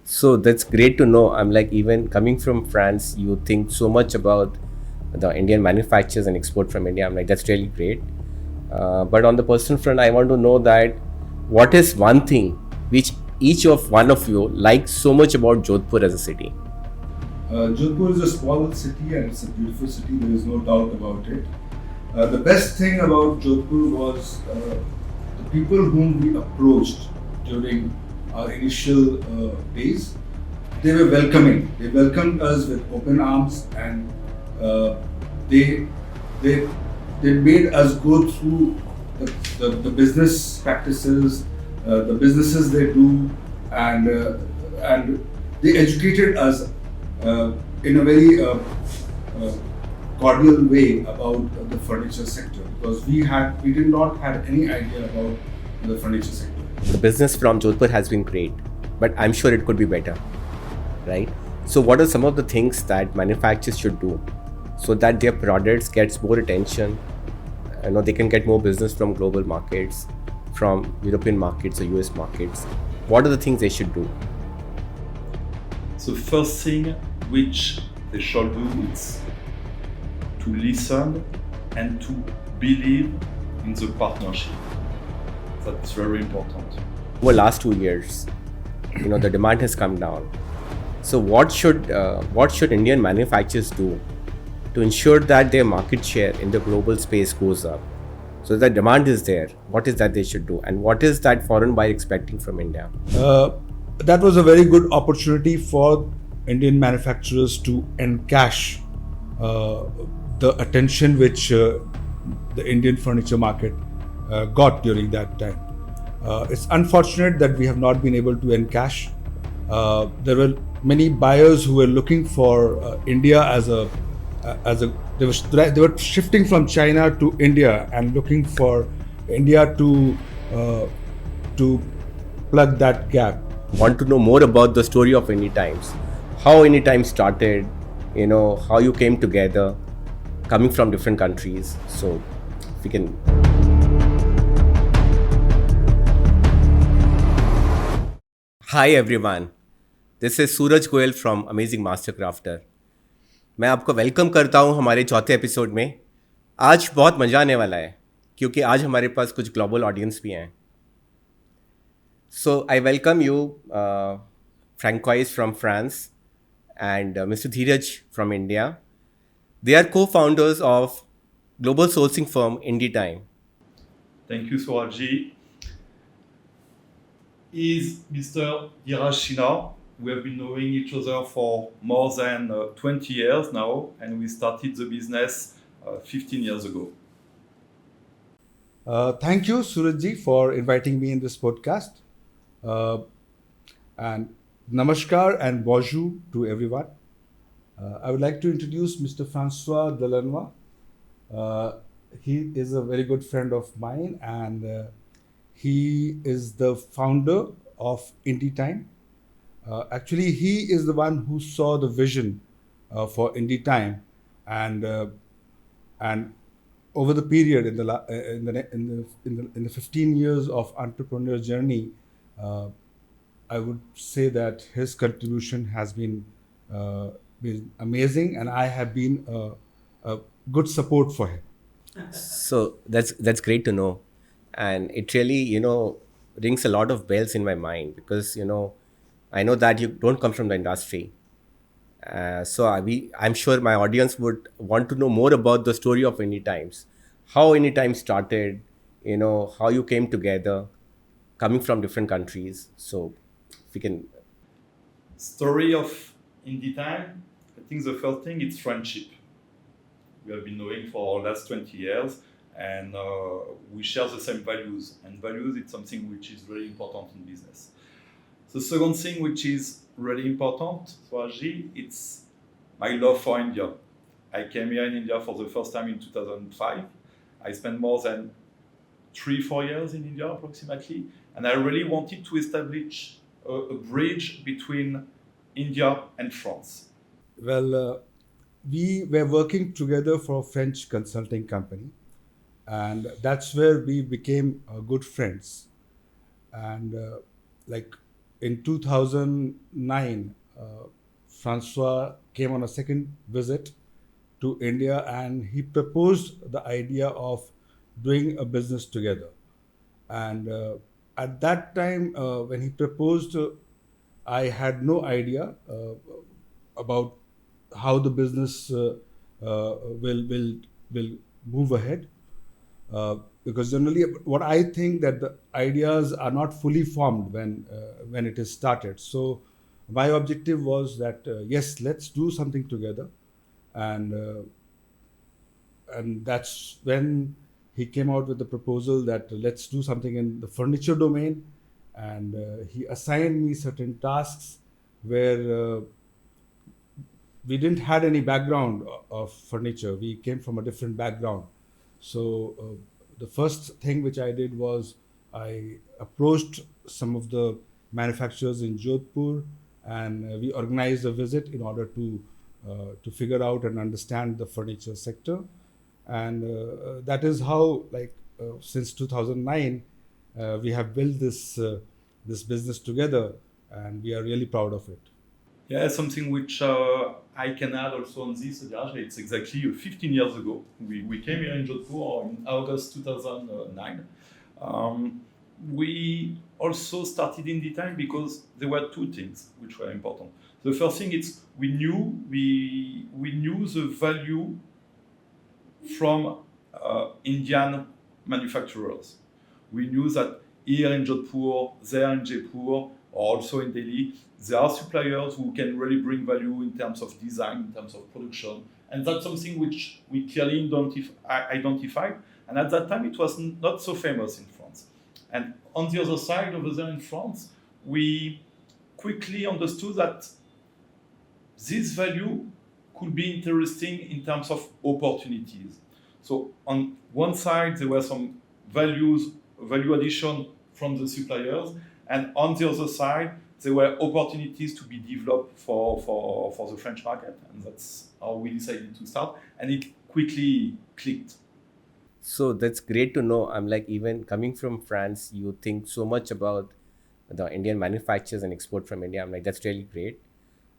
So that's great to know. I'm like, even coming from France, you think so much about the Indian manufacturers and export from India. I'm like, that's really great. But on the personal front, I want to know that what is one thing which each of one of you likes so much about Jodhpur as a city? Jodhpur is a small city and it's a beautiful city, there is no doubt about it. The best thing about Jodhpur was the people whom we approached during our initial days. They were welcoming. They welcomed us with open arms, and uh, they they they made us go through the business practices, the businesses they do, and they educated us in a very uh, cordial way about the furniture sector, because we did not have any idea about the furniture sector. The business from Jodhpur has been great, but I'm sure it could be better, right? So, what are some of the things that manufacturers should do so that their products gets more attention? They can get more business from global markets, from European markets or US markets. What are the things they should do? The first thing which they should do is to listen and to believe in the partnership. That's very important. Over last 2 years, the demand has come down. So what should Indian manufacturers do to ensure that their market share in the global space goes up? So the demand is there. What is that they should do, and what is that foreign buyer expecting from India? That was a very good opportunity for Indian manufacturers to encash the attention which the Indian furniture market got during that time. It's unfortunate that we have not been able to encash. There were many buyers who were looking for India as a they were shifting from China to India and looking for India to plug that gap. Want to know more about the story of Inditimes, how Inditime started, how you came together, coming from different countries. So if we can. Hi everyone, this is Suraj Goel from Amazing Master Crafter. मैं आपको welcome करता हूं हमारे चौथे episode में. आज बहुत मज़ा आने वाला है क्योंकि आज हमारे पास कुछ ग्लोबल ऑडियंस भी हैं. So I welcome you, Francois from France and Mr. Dhiraj from India. They are co-founders of global sourcing firm Inditime. Thank you, Suraj. Is Mr. Dhiraj Sinha. We have been knowing each other for more than 20 years now, and we started the business 15 years ago. Thank you, Surajji, for inviting me in this podcast. And namaskar and bonjour to everyone. I would like to introduce Mr. Francois Delannoy. He is a very good friend of mine, and he is the founder of Inditime. Actually, he is the one who saw the vision for Inditime, and over the period in the 15 years of entrepreneur journey, I would say that his contribution has been amazing, and I have been a good support for him. So that's great to know, and it really rings a lot of bells in my mind because I know that you don't come from the industry. I'm sure my audience would want to know more about the story of Inditimes, how Inditime started, how you came together, coming from different countries. So if we can. Story of Inditime. I think the first thing is friendship. We have been knowing for the last 20 years, and we share the same values. And values is something which is really important in business. The second thing which is really important, Swaji, it's my love for India. I came here in India for the first time in 2005. I spent more than 3-4 years in India approximately, and I really wanted to establish a bridge between India and France. Well, we were working together for a French consulting company, and that's where we became good friends. And like in 2009, Francois came on a second visit to India, and he proposed the idea of doing a business together. And at that time, when he proposed, I had no idea about how the business will move ahead. Because generally, what I think that the ideas are not fully formed when it is started. So my objective was that yes, let's do something together, and that's when he came out with the proposal that let's do something in the furniture domain, and he assigned me certain tasks where we didn't had any background of furniture. We came from a different background. So the first thing which I did was I approached some of the manufacturers in Jodhpur, and we organized a visit in order to figure out and understand the furniture sector. And that is how, since 2009, we have built this business together, and we are really proud of it. Yeah, something which I can add also on this, Dhiraj, it's exactly 15 years ago. We came here in Jodhpur in August 2009. We also started Inditime because there were two things which were important. The first thing is we knew the value from Indian manufacturers. We knew that here in Jodhpur, there in Jaipur, or also in Delhi, there are suppliers who can really bring value in terms of design, in terms of production. And that's something which we clearly identified. And at that time, it was not so famous in France. And on the other side, over there in France, we quickly understood that this value could be interesting in terms of opportunities. So on one side, there were some value addition from the suppliers, and on the other side, there were opportunities to be developed for the French market, and that's how we decided to start, and it quickly clicked. So that's great to know. I'm like, even coming from France, you think so much about the Indian manufacturers and export from India. I'm like, that's really great.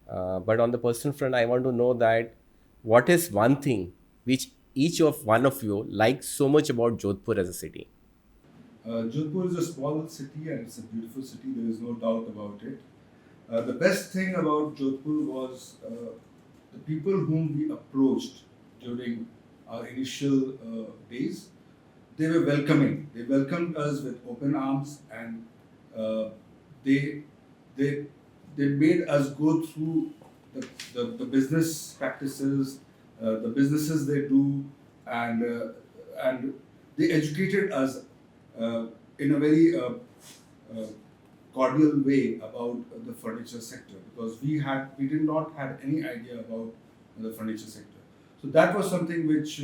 But on the personal front, I want to know that what is one thing which each of one of you likes so much about Jodhpur as a city? Jodhpur is a small city, and it's a beautiful city, there is no doubt about it. The best thing about Jodhpur was the people whom we approached during our initial days. They were welcoming. They welcomed us with open arms, and they made us go through the business practices, the businesses they do, and they educated us in a very cordial way about the furniture sector, because we did not have any idea about the furniture sector. So that was something which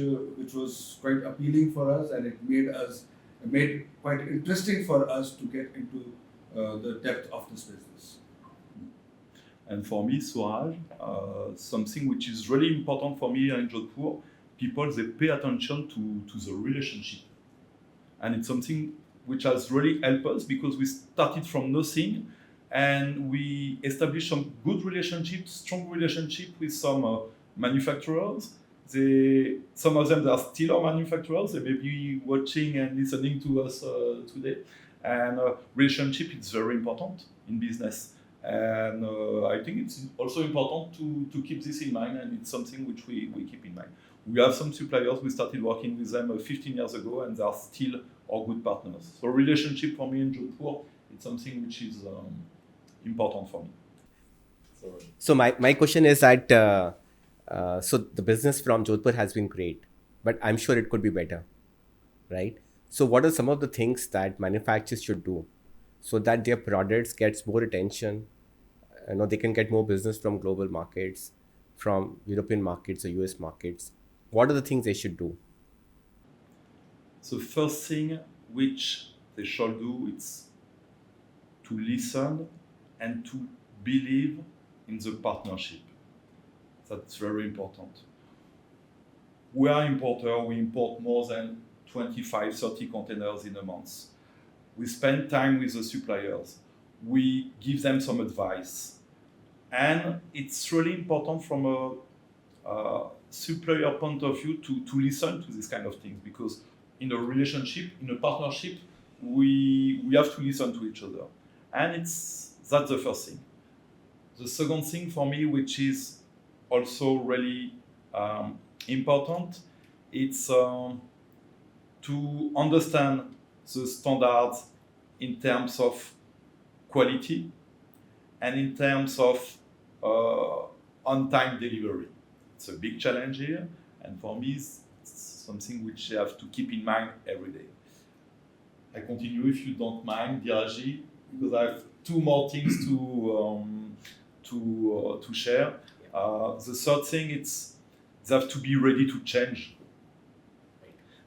was quite appealing for us, and it made quite interesting for us to get into the depth of this business. And for me, Suraj, something which is really important for me in Jodhpur, people, they pay attention to the relationship. And it's something which has really helped us because we started from nothing and we established some good relationships, strong relationship with some manufacturers. Some of them, they are still our manufacturers. They may be watching and listening to us today. And relationship is very important in business. And I think it's also important to keep this in mind, and it's something which we keep in mind. We have some suppliers, we started working with them 15 years ago, and they are still our good partners. So relationship for me in Jodhpur, it's something which is important for me. So my question is that, so the business from Jodhpur has been great, but I'm sure it could be better, right? So what are some of the things that manufacturers should do so that their products gets more attention? They can get more business from global markets, from European markets or US markets. What are the things they should do? So first thing which they should do is to listen and to believe in the partnership. That's very important. We are importer, we import more than 25, 30 containers in a month. We spend time with the suppliers. we give them some advice. And it's really important from a supplier point of view to listen to this kind of things, because in a relationship, in a partnership, we have to listen to each other. And that's the first thing. The second thing for me, which is also really important, it's to understand the standards in terms of quality and in terms of on-time delivery. It's a big challenge here, and for me, it's something which I have to keep in mind every day. I continue, if you don't mind, Dhiraj, because I have two more things to share. The third thing, it's they have to be ready to change.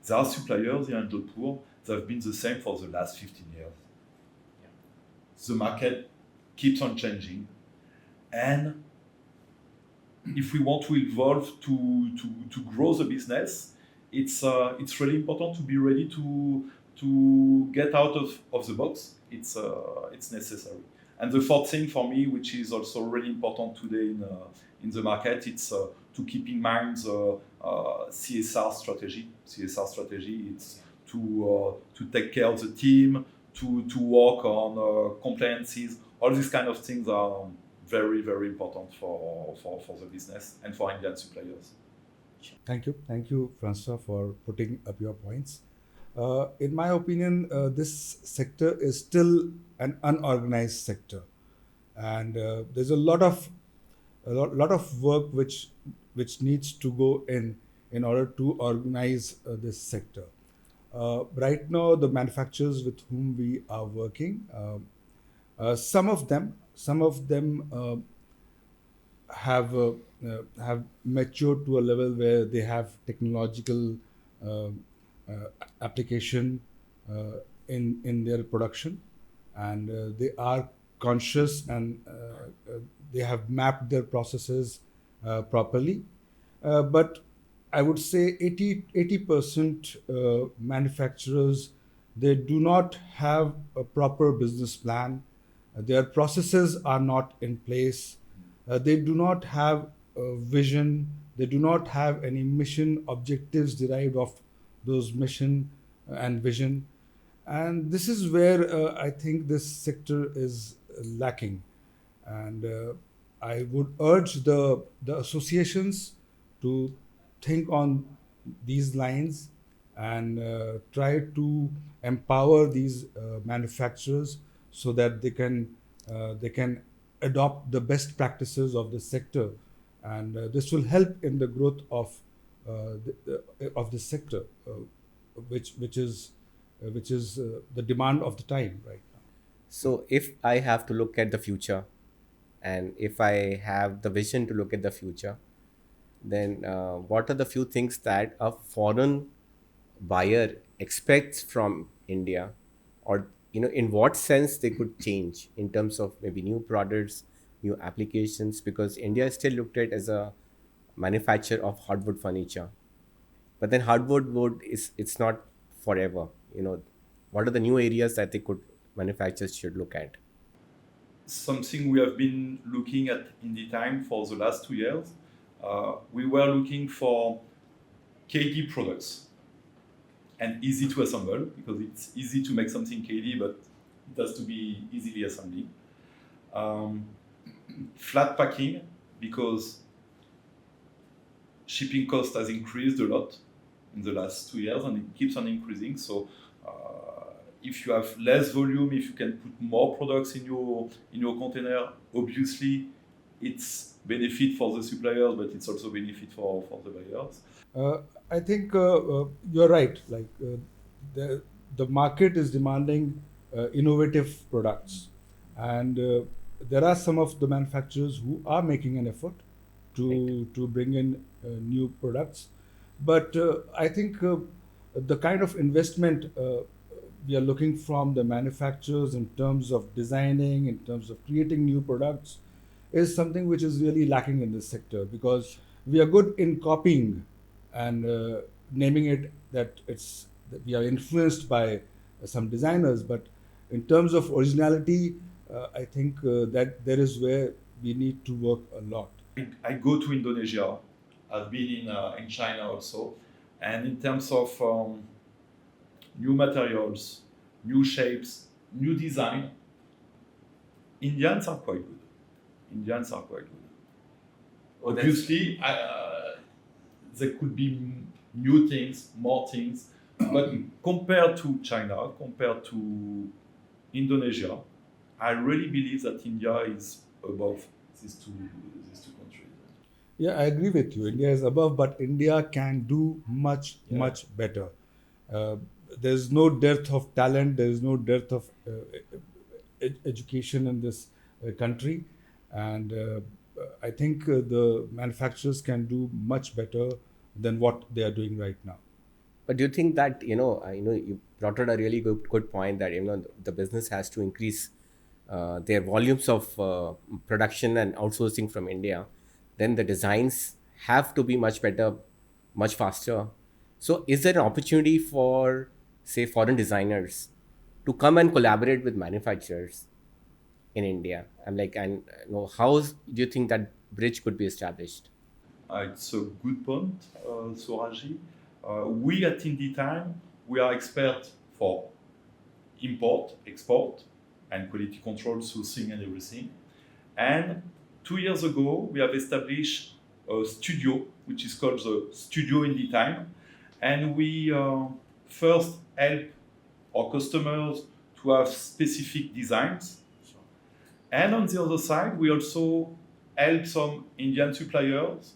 There are suppliers here in Jodhpur that have been the same for the last 15 years. The market keeps on changing, and if we want to evolve to grow the business, it's really important to be ready to get out of the box. It's necessary. And the fourth thing for me, which is also really important today in the market, it's to keep in mind the CSR strategy. CSR strategy, it's to take care of the team, to work on compliances. All these kind of things are very, very important for the business and for Indian suppliers. Thank you, Francois, for putting up your points. In my opinion, this sector is still an unorganized sector, and there's a lot of work which needs to go in order to organize this sector. Right now, the manufacturers with whom we are working, some of them have matured to a level where they have technological application in their production, and they are conscious, and they have mapped their processes properly. But I would say 80% manufacturers, they do not have a proper business plan. Their processes are not in place. They do not have a vision. They do not have any mission objectives derived of those mission and vision. And this is where I think this sector is lacking. And I would urge the associations to think on these lines and try to empower these manufacturers so that they can adopt the best practices of the sector, and this will help in the growth of the sector, which is the demand of the time right now. So if I have to look at the future, and if I have the vision to look at the future, then what are the few things that a foreign buyer expects from India, or in what sense they could change in terms of maybe new products, new applications, because India is still looked at as a manufacturer of hardwood furniture, but then hardwood wood it's not forever. What are the new areas that manufacturers should look at? Something we have been looking at Inditime for the last 2 years. We were looking for KD products and easy to assemble, because it's easy to make something KD, but it has to be easily assembled. Flat packing, because shipping cost has increased a lot in the last 2 years, and it keeps on increasing. So if you have less volume, if you can put more products in your container, obviously it's benefit for the suppliers, but it's also benefit for the buyers. I think you're right. Like the market is demanding innovative products, and there are some of the manufacturers who are making an effort to bring in new products. But I think the kind of investment we are looking from the manufacturers in terms of designing, in terms of creating new products, is something which is really lacking in this sector, because we are good in copying and naming it that we are influenced by some designers, but in terms of originality, I think that there is where we need to work a lot. I go to Indonesia. I've been in China also, and in terms of new materials, new shapes, new design, Indians are quite good. Indians are quite good. Oh, that's- Obviously, there could be new things, more things, but compared to China, compared to Indonesia, I really believe that India is above these two countries. Yeah, I agree with you. India is above, but India can do much, Yeah. much better. Uh, there's no dearth of talent. There is no dearth of education in this country, and I think the manufacturers can do much better than what they are doing right now. But do you think that you brought out a really good point that the business has to increase their volumes of production and outsourcing from India, then the designs have to be much better, much faster. So, is there an opportunity for, say, foreign designers to come and collaborate with manufacturers in India? And how do you think that bridge could be established? It's a good point, Suraji. We at Inditime, we are expert for import, export, and quality control, sourcing, and everything. And 2 years ago, we have established a studio, which is called the Studio Inditime. And we first help our customers to have specific designs. And on the other side, we also help some Indian suppliers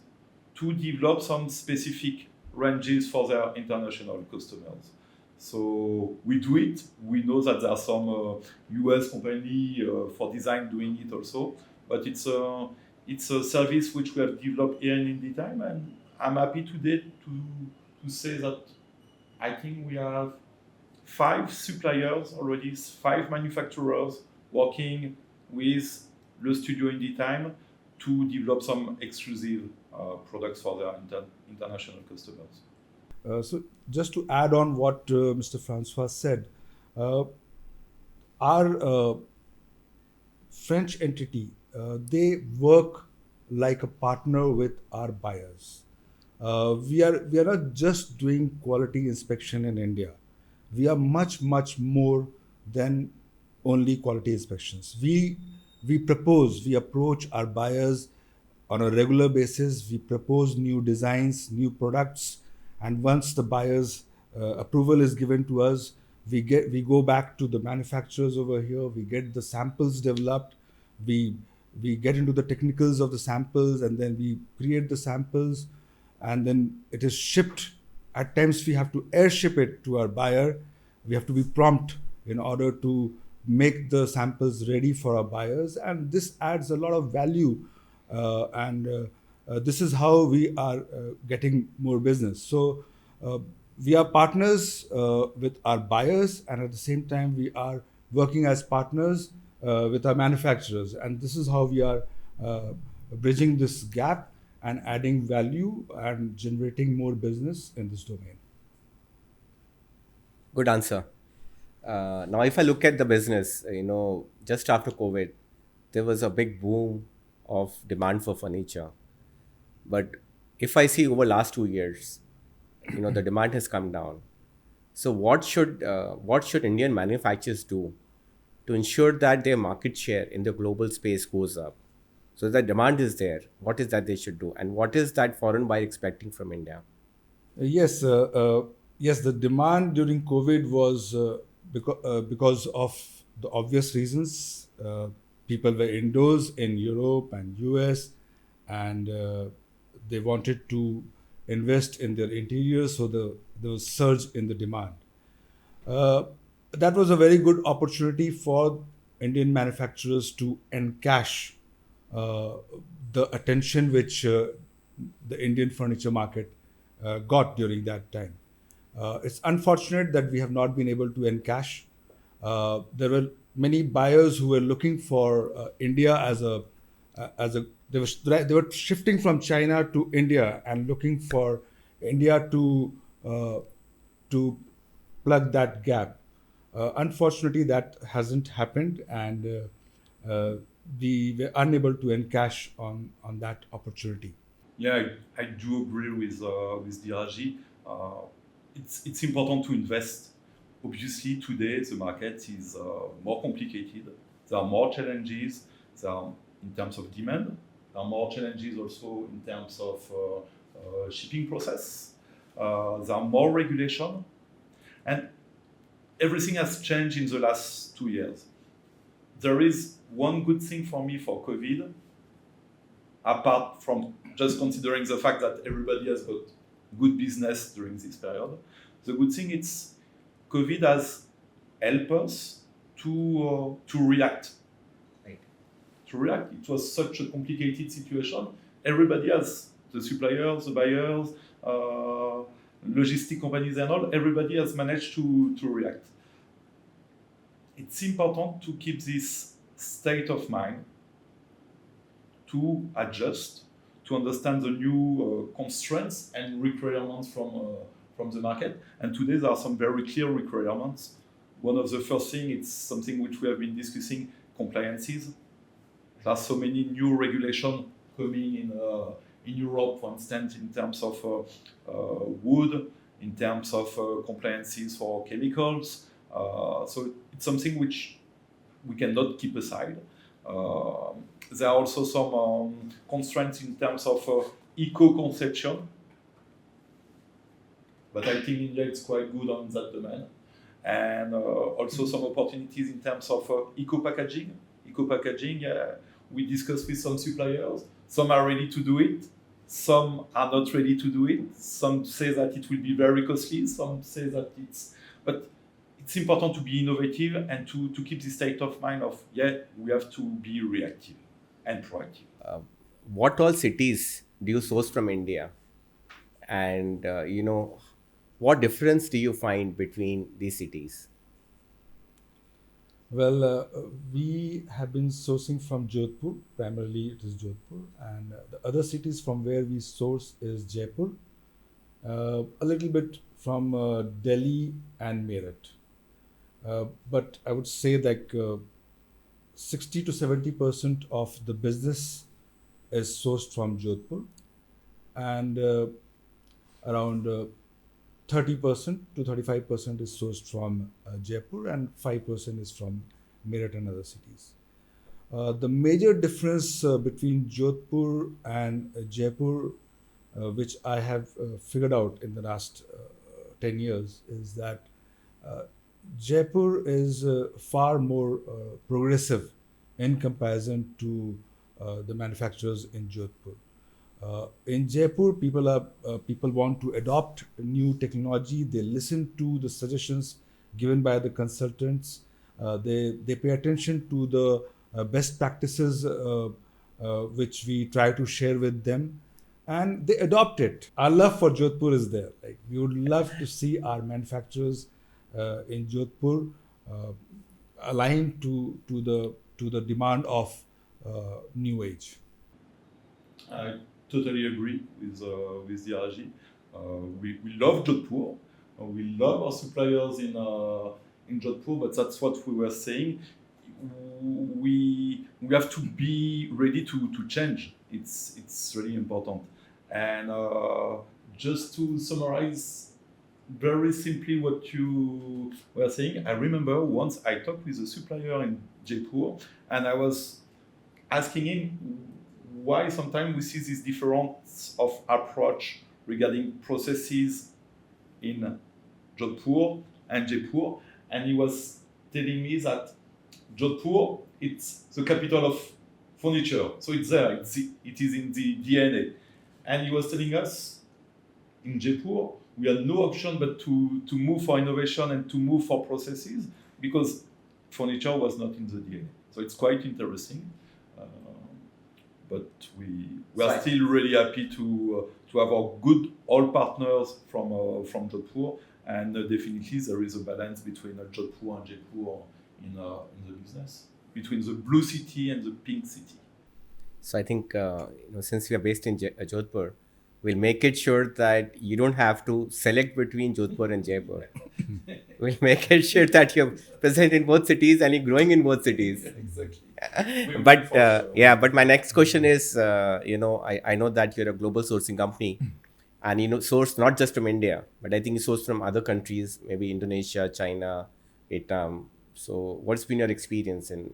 to develop some specific ranges for their international customers. So we do it. We know that there are some US company for design doing it also, but it's a service which we have developed here in Inditime, and I'm happy today to say that I think we have 5 suppliers already, 5 manufacturers working with the studio Inditime to develop some exclusive products for their international customers. So, just to add on what Mr. Francois said, our French entity, they work like a partner with our buyers. We are not just doing quality inspection in India. We are much more than only quality inspections. We approach our buyers on a regular basis. We propose new designs, new products, and once the buyer's approval is given to us, we go back to the manufacturers over here. We get the samples developed. We get into the technicals of the samples, and then we create the samples, and then it is shipped. At times we have to airship it to our buyer. We have to be prompt in order to make the samples ready for our buyers, and this adds a lot of value, and this is how we are getting more business. So we are partners with our buyers, and at the same time we are working as partners with our manufacturers, and this is how we are bridging this gap and adding value and generating more business in this domain. Good answer. Now, if I look at the business, just after COVID, there was a big boom of demand for furniture. But if I see over last 2 years, the demand has come down. So, what should Indian manufacturers do to ensure that their market share in the global space goes up? So the demand is there. What is that they should do, and what is that foreign buyer expecting from India? Yes, the demand during COVID was because of the obvious reasons. People were indoors in Europe and US, and they wanted to invest in their interiors, so there was surge in the demand. That was a very good opportunity for Indian manufacturers to encash the attention which the Indian furniture market got during that time. It's unfortunate that we have not been able to encash. There were many buyers who were looking for India as a they were shifting from China to India and looking for India to plug that gap. Unfortunately, that hasn't happened, and uh, we were unable to encash on that opportunity. Yeah, I do agree with Dhiraj. It's important to invest. Obviously, today the market is more complicated. There are more challenges. There are in terms of demand. There are more challenges also in terms of shipping process. There are more regulation, and everything has changed in the last 2 years. There is one good thing for me for COVID, apart from just considering the fact that everybody has got good business during this period. The good thing is COVID has helped us to react. Right. To react, it was such a complicated situation. Everybody has the suppliers, the buyers, logistic companies, and all. Everybody has managed to react. It's important to keep this state of mind, to adjust, to understand the new constraints and requirements from the market. And today there are some very clear requirements. One of the first thing, it's something which we have been discussing, compliances. There are so many new regulations coming in Europe, for instance, in terms of wood, in terms of compliances for chemicals. So it's something which we cannot keep aside. There are also some constraints in terms of eco-conception, but I think India is quite good on that domain. And also some opportunities in terms of eco-packaging. Eco-packaging, we discussed with some suppliers. Some are ready to do it. Some are not ready to do it. Some say that it will be very costly. Some say that but it's important to be innovative and to keep the state of mind of, we have to be reactive and proactive. What all cities do you source from India? And, what difference do you find between these cities? Well, we have been sourcing from Jodhpur, primarily it is Jodhpur, and the other cities from where we source is Jaipur, a little bit from Delhi and Meerut. But I would say like 60 to 70% of the business is sourced from Jodhpur, and around 30% to 35% is sourced from Jaipur, and 5% is from Meerut and other cities. The major difference between Jodhpur and Jaipur, which I have figured out in the last 10 years, is that Jaipur is far more progressive in comparison to the manufacturers in Jodhpur. In Jaipur, people want to adopt new technology. They listen to the suggestions given by the consultants. They pay attention to the best practices which we try to share with them, and they adopt it. Our love for Jodhpur is there. Like, we would love to see our manufacturers in Jodhpur aligned to the demand of new age. I totally agree with Dhiraj. We love Jodhpur. We love our suppliers in Jodhpur, but that's what we were saying. We have to be ready to change. It's really important. And just to summarize very simply what you were saying, I remember once I talked with a supplier in Jaipur, and I was asking him why sometimes we see this difference of approach regarding processes in Jodhpur and Jaipur, and he was telling me that Jodhpur, it's the capital of furniture, so it's there, it is in the DNA. And he was telling us, in Jaipur, we had no option but to move for innovation and to move for processes, because furniture was not in the DNA. So it's quite interesting. But we are still really happy to have our good all partners from Jodhpur, and definitely there is a balance between Jodhpur and Jaipur in the business, between the blue city and the pink city. So I think, since we are based in Jodhpur, We'll make it sure that you don't have to select between Jodhpur and Jaipur. We'll make it sure that you're present in both cities and you're growing in both cities. Exactly. But For sure. yeah, but my next question is, I know that you're a global sourcing company, and source not just from India, but I think you source from other countries, maybe Indonesia, China, Vietnam. So what's been your experience, and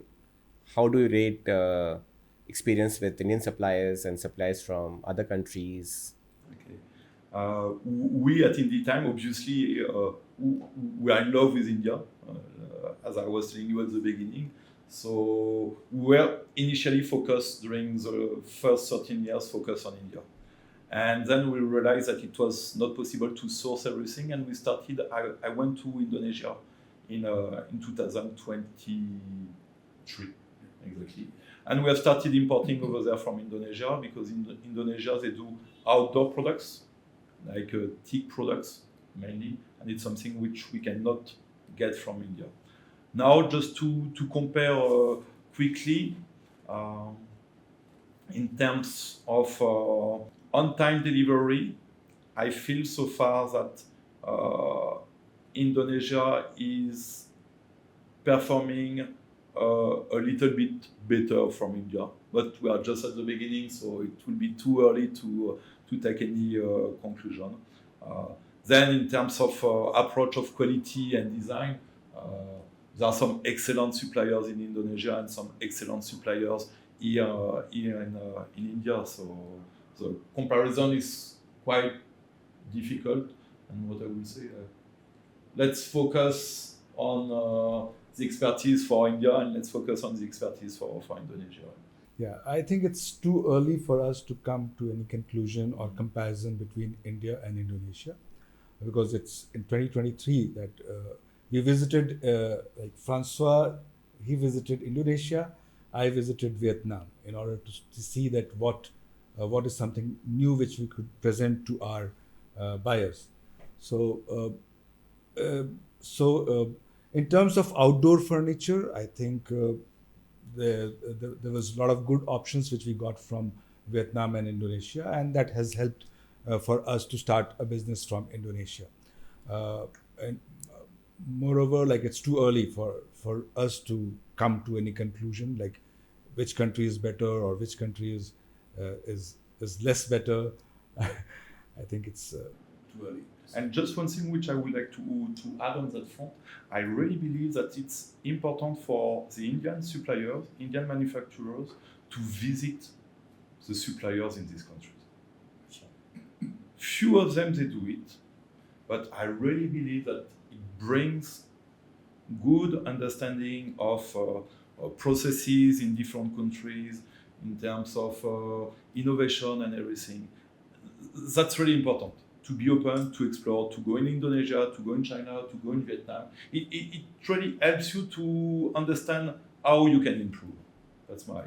how do you rate experience with Indian suppliers and suppliers from other countries? Okay. We at Inditime, obviously, we are in love with India, as I was telling you at the beginning. So we were initially focused during the first 13 years, focused on India. And then we realized that it was not possible to source everything, and we started. I went to Indonesia in 2023, exactly. And we have started importing over there from Indonesia because in Indonesia they do outdoor products, like teak products mainly, and it's something which we cannot get from India. Now, just to compare quickly, in terms of on-time delivery, I feel so far that Indonesia is performing a little bit better from India, but we are just at the beginning, so it will be too early to take any conclusion. Then, in terms of approach of quality and design, there are some excellent suppliers in Indonesia and some excellent suppliers here in India. So the comparison is quite difficult. And what I will say, let's focus on the expertise for India and let's focus on the expertise for Indonesia. Yeah, I think it's too early for us to come to any conclusion or comparison between India and Indonesia, because it's in 2023 that we visited, like Francois, he visited Indonesia, I visited Vietnam in order to see that what is something new which we could present to our buyers. So, in terms of outdoor furniture, I think there was a lot of good options which we got from Vietnam and Indonesia, and that has helped for us to start a business from Indonesia. And moreover, like it's too early for us to come to any conclusion, like which country is better or which country is less better. I think it's too early. And just one thing which I would like to add on that front, I really believe that it's important for the Indian suppliers, Indian manufacturers, to visit the suppliers in these countries. Few of them, they do it, but I really believe that it brings good understanding of processes in different countries in terms of innovation and everything. That's really important. To be open, to explore, to go in Indonesia, to go in China, to go in Vietnam. It really helps you to understand how you can improve. That's my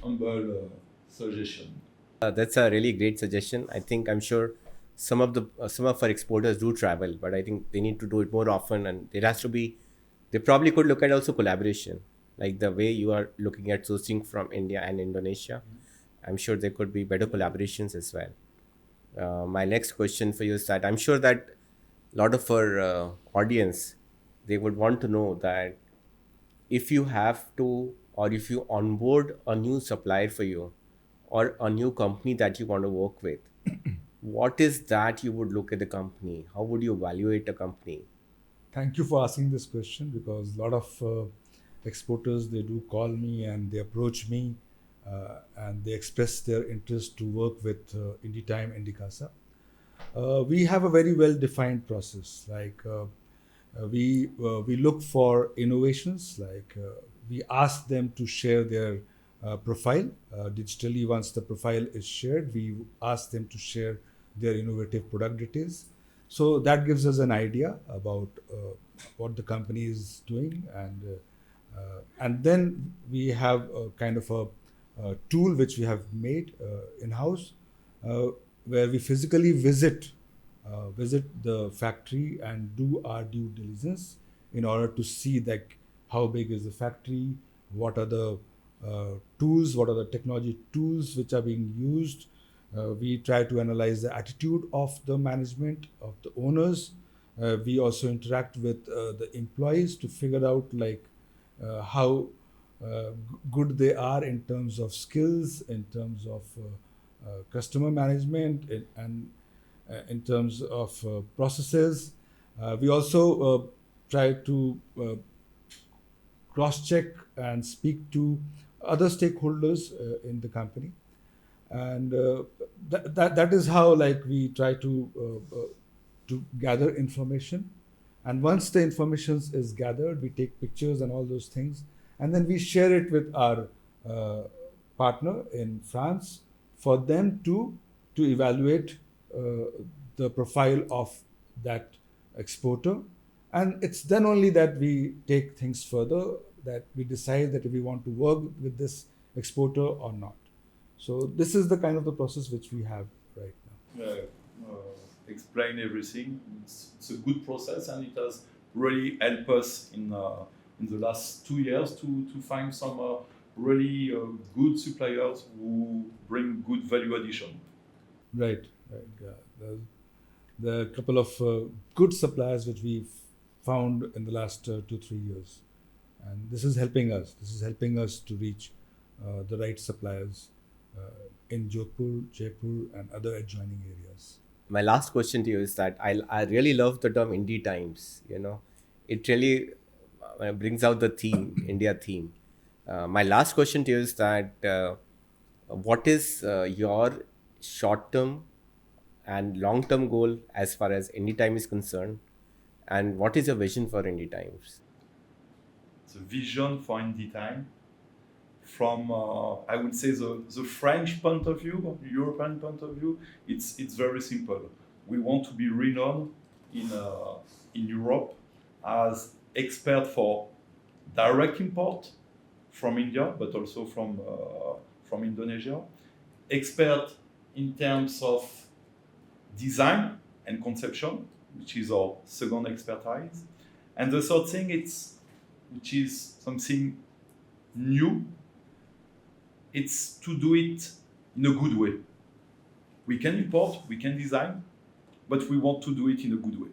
humble suggestion. That's a really great suggestion. I'm sure some of our exporters do travel, but I think they need to do it more often, and they probably could look at also collaboration, like the way you are looking at sourcing from India and Indonesia. I'm sure there could be better collaborations as well. My next question for you is that I'm sure that a lot of our audience, they would want to know that if you have to, or if you onboard a new supplier for you or a new company that you want to work with, what is that you would look at the company? How would you evaluate a company? Thank you for asking this question, because a lot of exporters, they do call me and they approach me and they express their interest to work with Inditime, Indikasa. We have a very well defined process. Like we look for innovations. Like we ask them to share their profile digitally. Once the profile is shared, we ask them to share their innovative product details. So that gives us an idea about what the company is doing, and then we have a kind of a tool which we have made in-house, where we physically visit the factory and do our due diligence in order to see that how big is the factory, what are the tools, what are the technology tools which are being used, We try to analyze the attitude of the management, of the owners. We also interact with the employees to figure out like how good they are in terms of skills, in terms of customer management, and in terms of processes. We also try to cross check and speak to other stakeholders in the company, and that is how like we try to gather information. And once the information is gathered, we take pictures and all those things, and then we share it with our partner in France for them to evaluate the profile of that exporter. And it's then only that we take things further, that we decide that if we want to work with this exporter or not. So this is the kind of the process which we have right now. Explain everything. It's a good process, and it has really helped us in the last 2 years to find some really good suppliers who bring good value addition. Right. The couple of good suppliers which we've found in the last 2-3 years, and this is helping us. This is helping us to reach the right suppliers in Jodhpur, Jaipur, and other adjoining areas. My last question to you is that I really love the term indie times. You know, it really brings out the theme, India theme. My last question to you is that what is your short-term and long-term goal as far as Indie Time is concerned, and what is your vision for Indie Times? The vision for Inditime from I would say the French point of view, European point of view, it's very simple. We want to be renowned in Europe as expert for direct import from India, but also from Indonesia. Expert in terms of design and conception, which is our second expertise. And the third thing, which is something new, it's to do it in a good way. We can import, we can design, but we want to do it in a good way.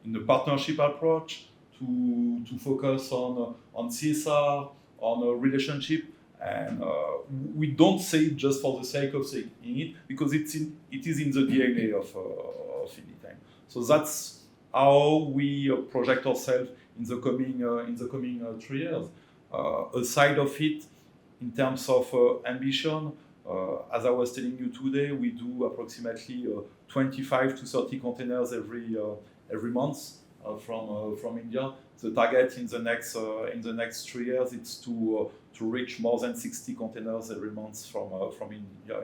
In a partnership approach, to focus on CSR, on a relationship, and we don't say it just for the sake of saying it, because it is in the DNA of Inditime. So that's how we project ourselves in the coming 3 years. Aside of it, in terms of ambition, as I was telling you today, we do approximately 25 to 30 containers every month from India. The target in the next 3 years is to reach more than 60 containers every month from India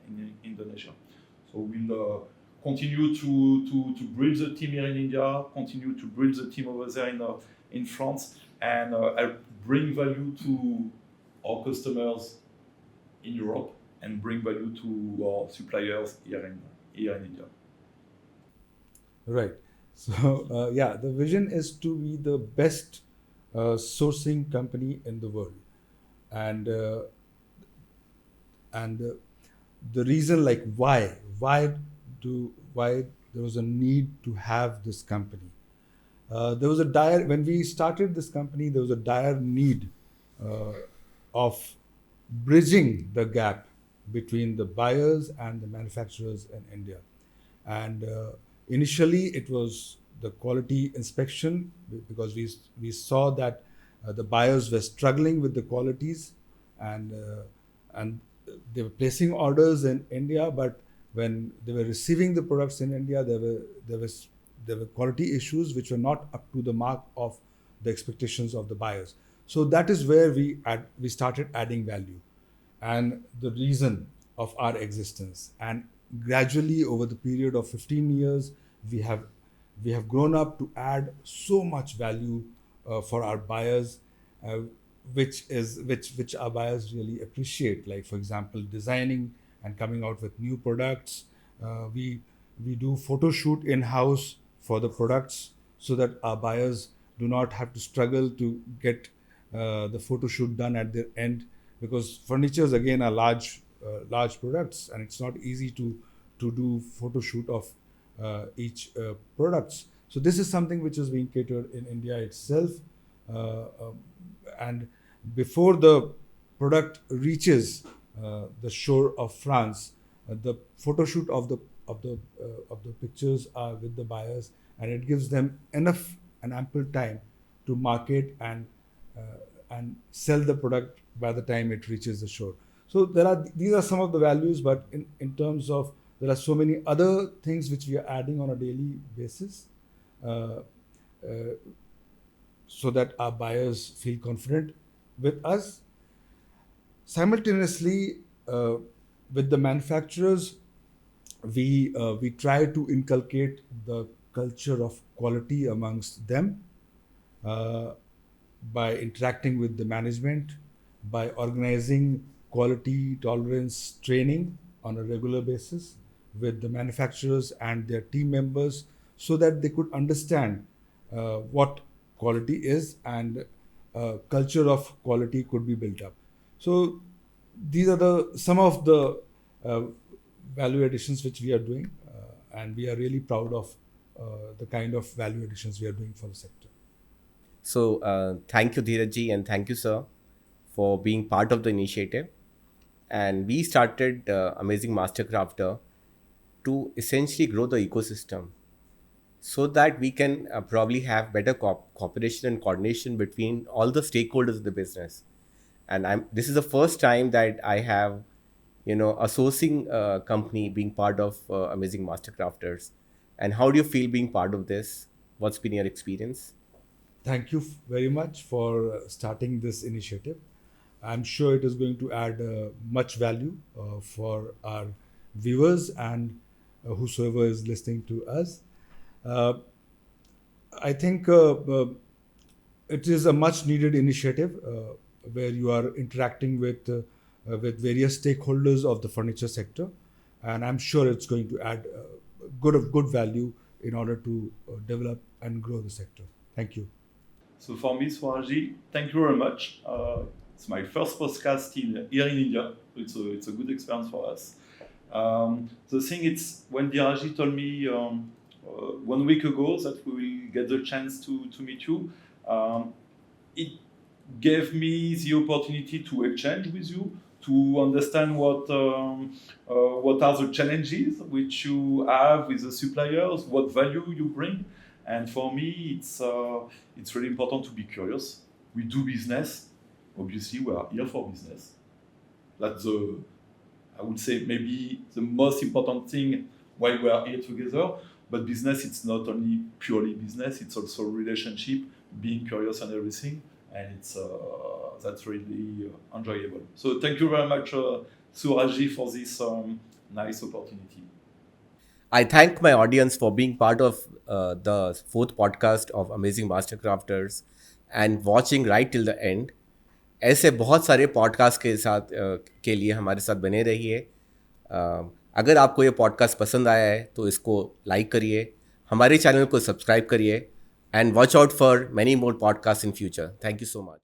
in Indonesia. So we'll continue to build the team here in India, continue to build the team over there in France, and bring value to our customers in Europe and bring value to our suppliers here in India. Right. So the vision is to be the best sourcing company in the world, and the reason like why there was a need to have this company. There was a dire, when we started this company, there was a dire need of bridging the gap between the buyers and the manufacturers in India. And initially it was the quality inspection, because we saw that the buyers were struggling with the qualities, and they were placing orders in India, but when they were receiving the products in India, there were quality issues which were not up to the mark of the expectations of the buyers. So that is where we started adding value, and the reason of our existence. And gradually over the period of 15 years, we have grown up to add so much value for our buyers, which our buyers really appreciate. Like, for example, designing and coming out with new products. We do photo shoot in-house for the products, so that our buyers do not have to struggle to get the photo shoot done at their end, because furnitures again are large large products, and it's not easy to do photo shoot of each products. So this is something which is being catered in India itself, and before the product reaches the shore of France, the photo shoot of the pictures are with the buyers, and it gives them enough and ample time to market and sell the product by the time it reaches the shore. So these are some of the values, but in terms of, there are so many other things which we are adding on a daily basis, uh, so that our buyers feel confident with us. Simultaneously, with the manufacturers, we try to inculcate the culture of quality amongst them, uh, by interacting with the management, by organizing quality tolerance training on a regular basis with the manufacturers and their team members, so that they could understand what quality is, and culture of quality could be built up. So these are the some of the uh, value additions which we are doing, and we are really proud of the kind of value additions we are doing for the sector. So, thank you, Dhiraj ji, and thank you, sir, for being part of the initiative. And we started Amazing Mastercrafter to essentially grow the ecosystem so that we can probably have better cooperation and coordination between all the stakeholders of the business. And this is the first time that I have, a sourcing company being part of Amazing Mastercrafters. And how do you feel being part of this? What's been your experience? Thank you very much for starting this initiative. I'm sure it is going to add much value for our viewers and whosoever is listening to us. Uh, I think it is a much needed initiative where you are interacting with various stakeholders of the furniture sector, and I'm sure it's going to add good value in order to develop and grow the sector. Thank you. So for me, Swaraji, thank you very much. It's my first podcast here in India. It's a good experience for us. The thing is, when Dhiraj told me 1 week ago that we will get the chance to meet you, it gave me the opportunity to exchange with you, to understand what are the challenges which you have with the suppliers, what value you bring. And for me, it's really important to be curious. We do business. Obviously, we are here for business. That's I would say, maybe the most important thing why we are here together. But business, it's not only purely business, it's also relationship, being curious and everything. And that's really enjoyable. So thank you very much, Suraji, for this nice opportunity. I thank my audience for being part of the fourth podcast of Amazing Mastercrafters and watching right till the end. ऐसे बहुत सारे podcast के लिए हमारे साथ बने रहिए। अगर आपको ये पॉडकास्ट पसंद आया है तो इसको लाइक करिए, हमारे चैनल को सब्सक्राइब करिए, and watch out for many more podcast in future. Thank you so much.